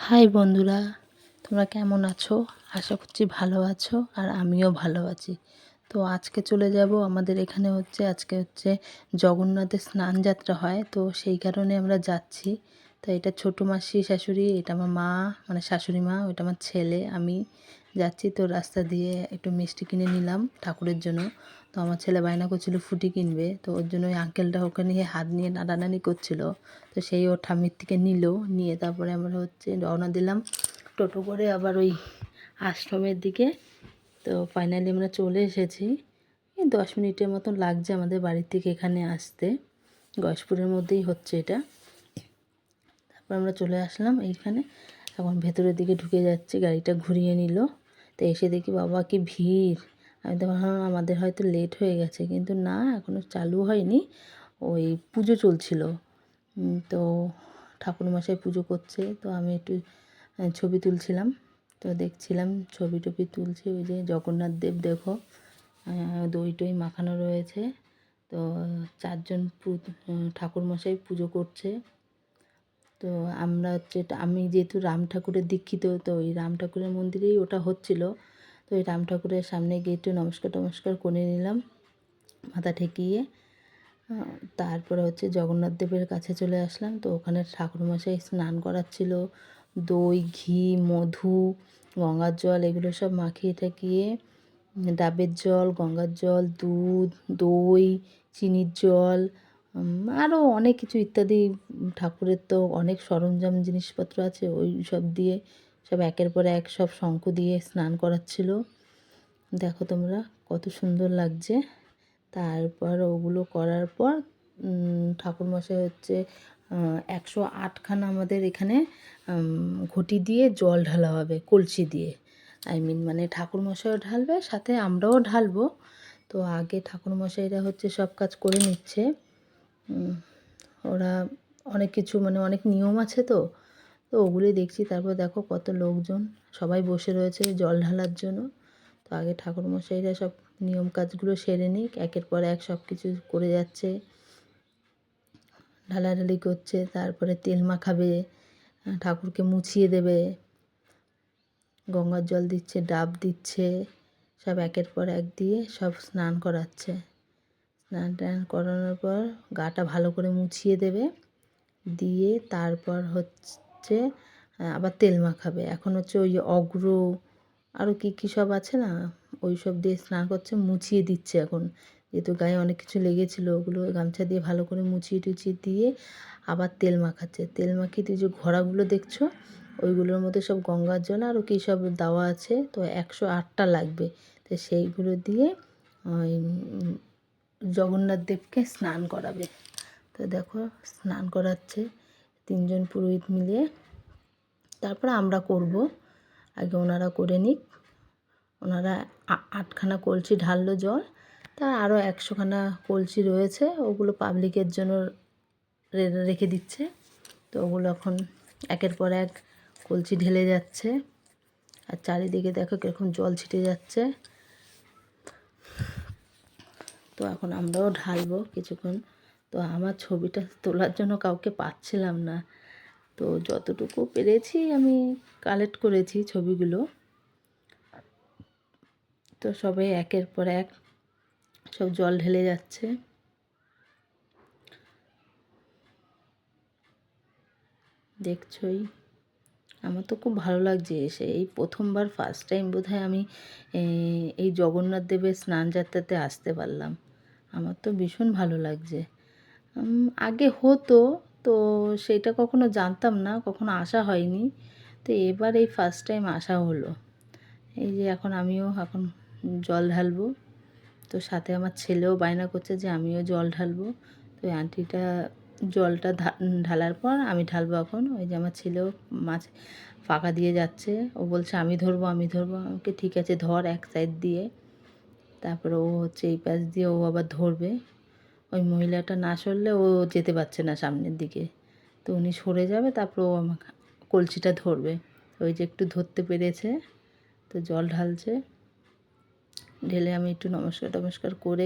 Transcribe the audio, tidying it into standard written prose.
High বন্ধুরা, তোমরা কেমন আছো? আশা করছি ভালো আছো, আর আমিও ভালো আছি। তো আজকে চলে যাব, আমাদের এখানে আজকে জগন্নাথের স্নান যাত্রা হয়, তো সেই কারণে আমরা যাচ্ছি। তো এটা ছোটো মাসি শাশুড়ি, এটা আমার মা, মানে শাশুড়ি মা, ওইটা আমার ছেলে, আমি যাচ্ছি। তো রাস্তা দিয়ে একটু মিষ্টি কিনে নিলাম ঠাকুরের জন্য। তো আমার ছেলে বায়না করছিল ফুটি কিনবে, তো ওর জন্য ওই আঙ্কেলটা ওকে নিয়ে হাত নিয়ে নাড়ানাড়ি করছিল। তো সেই ওর ঠাম্মির থেকে নিয়ে তারপরে আমরা রওনা দিলাম টোটো করে আবার ওই আশ্রমের দিকে। তো ফাইনালি আমরা চলে এসেছি। এই 10 মিনিটের মতন লাগছে আমাদের বাড়ির থেকে এখানে আসতে। গয়েশপুরের মধ্যেই হচ্ছে এটা। তারপর আমরা চলে আসলাম এইখানে। এখন ভেতরের দিকে ঢুকে যাচ্ছি, গাড়িটা ঘুরিয়ে নিল। তো এসে দেখি বাবা কি ভিড়! আমি তো ভাবলাম আমাদের হয়তো লেট হয়ে গেছে, কিন্তু না, এখনও চালু হয়নি। ওই পুজো চলছিল। তো ঠাকুরমশাই পুজো করছে, তো আমি একটু ছবি তুলছিলাম। তো দেখছিলাম ছবি টবি তুলছি। ওই যে জগন্নাথ দেব দেখো, দই টই মাখানো রয়েছে। তো 4 জন ঠাকুরমশাই পুজো করছে। তো আমরা আমি যেহেতু রাম ঠাকুরের দীক্ষিত, তো ওই রাম ঠাকুরের মন্দিরেই ওটা হচ্ছিল। তো ওই রাম ঠাকুরের সামনে গিয়ে একটু নমস্কার করে নিলাম মাথা ঠেকিয়ে। তারপরে জগন্নাথ দেবের কাছে চলে আসলাম। তো ওখানে ঠাকুরমশাই স্নান করাচ্ছিল। দই, ঘি, মধু, গঙ্গার জল এগুলো সব মাখিয়ে ঠাকিয়ে, ডাবের জল, গঙ্গার জল, দুধ, দই, চিনির জল, আরও অনেক কিছু ইত্যাদি। ঠাকুরের তো অনেক সরঞ্জাম জিনিসপত্র আছে, ওই সব দিয়ে সব একের পর এক সব শঙ্খ দিয়ে স্নান করাচ্ছিল। দেখো তোমরা কত সুন্দর লাগছে। তারপর ওগুলো করার পর ঠাকুরমশাই 108খানা আমাদের এখানে ঘটি দিয়ে জল ঢালা হবে, কলসি দিয়ে। মানে ঠাকুরমশাইও ঢালবে, সাথে আমরাও ঢালবো। তো আগে ঠাকুরমশাইরা সব কাজ করে নিচ্ছে। ওরা অনেক কিছু, মানে অনেক নিয়ম আছে, তো ওগুলোই দেখছি। তারপর দেখো কত লোকজন সবাই বসে রয়েছে জল ঢালার জন্য। তো আগে ঠাকুরমশাইরা সব নিয়ম কাজগুলো সেরে নিক, একের পর এক সব কিছু করে যাচ্ছে, ঢালাঢালি করছে। তারপরে তেল মাখাবে, ঠাকুরকে মুছিয়ে দেবে, গঙ্গার জল দিচ্ছে, ডাব দিচ্ছে, সব একের পর এক দিয়ে সব স্নান করাচ্ছে। স্নান টান করানোর পর গাটা ভালো করে মুছিয়ে দেবে, দিয়ে তারপর আবার তেল মাখাবে। এখন ওই অগ্র আরও কী সব আছে না, ওই সব দিয়ে স্নান করছে, মুছিয়ে দিচ্ছে। এখন যেহেতু গায়ে অনেক কিছু লেগেছিলো, ওগুলো গামছা দিয়ে ভালো করে মুছিয়ে টুছিয়ে দিয়ে আবার তেল মাখাচ্ছে। তেল মাখিয়ে যে ঘোড়াগুলো দেখছো, ওইগুলোর মধ্যে সব গঙ্গার জল আরও কী সব দেওয়া আছে। তো 108টা লাগবে। তো সেইগুলো দিয়ে ওই জগন্নাথ দেবকে স্নান করাবে। তো দেখো স্নান করাচ্ছে 3 জন পুরোহিত মিলিয়ে। তারপরে আমরা করব, আগে ওনারা করে নিক। ওনারা 8খানা কলসি ঢাললো জল, তা আরও 100খানা কলসি রয়েছে, ওগুলো পাবলিকের জন্য রেখে দিচ্ছে। তো ওগুলো এখন একের পর এক কলসি ঢেলে যাচ্ছে, আর চারিদিকে দেখো কীরকম জল ছিটে যাচ্ছে। তো এখন আমরাও ঢালবো কিছুক্ষণ। তো আমার ছবিটা তোলার জন্য কাউকে পাচ্ছিলাম না, তো যতটুকু পেরেছি আমি কালেক্ট করেছি ছবিগুলো। তো সবাই একের পর এক সব জল ঢেলে যাচ্ছে। দেখছই, আমার তো খুব ভালো লাগছে এসে। এই প্রথমবার, ফার্স্ট টাইম বোধহয় আমি এই জগন্নাথ দেবের স্নান যাত্রাতে আসতে পারলাম। আমার তো ভীষণ ভালো লাগছে। আগে হতো, তো সেটা কখনো জানতাম না, কখনো আসা হয়নি। তো এবার এই ফার্স্ট টাইম আসা হলো। এই যে আমিও এখন জল ঢালবো। তো সাথে আমার ছেলেও বায়না করছে যে আমিও জল ঢালবো। তো ওই আন্টিটা জলটা ঢালার পর আমি ঢালবো এখন। ওই যে আমার ছেলেও মাছ ফাঁকা দিয়ে যাচ্ছে, ও বলছে আমি ধরবো। আমাকে ঠিক আছে ধর এক সাইড দিয়ে। তারপরে ও এই পাশ দিয়ে ও আবার ধরবে। ওই মহিলাটা না সরলে ও যেতে পারছে না সামনের দিকে, তো উনি সরে যাবে, তারপর ও আমাকে কলসিটা ধরবে। ওই যে একটু ধরতে পেরেছে, তো জল ঢালছে। ঢেলে আমি একটু নমস্কার করে